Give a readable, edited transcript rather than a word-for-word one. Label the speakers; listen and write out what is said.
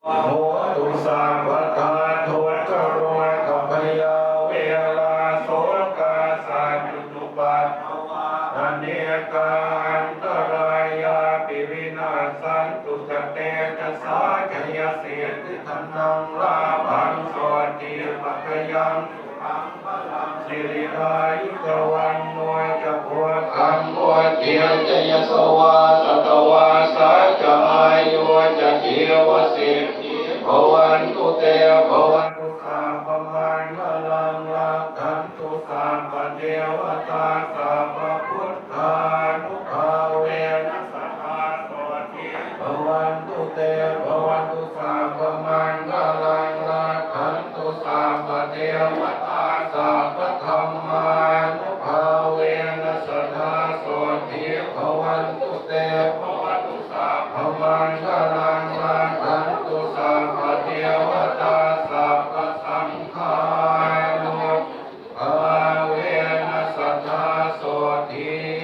Speaker 1: โหตุสัพพทาทุกขโรกัพยาเวลาโสกาสัจจุตุปัฏฐวาอเนกาอันตรายาปิวินาสันตุจเตจะสาจยเสียติธนังลาภังสวัสดิปัจยังสุขังพลังสิริอายุจวันโนจะพัวคัมพัวเทียจะยสวาสตวาสาจะอายุจะเทียวสิทธิภวันตุเตภวันตุสัพพมังคลังรักขันตุสัพพเทวตาสัพพพุทธานุภาเวนัสสะโสติภวันตุเตภวันตุสัพพมังคลังรักขันตุสัพพเทวตาสัพพธัมมานุภาเวนัสสะโสติภวันตุเตภวันตุสัพพมังคลังรักขันตุสัพพเทวตาสัพพสังฆานุภาเวนัสสะโสติ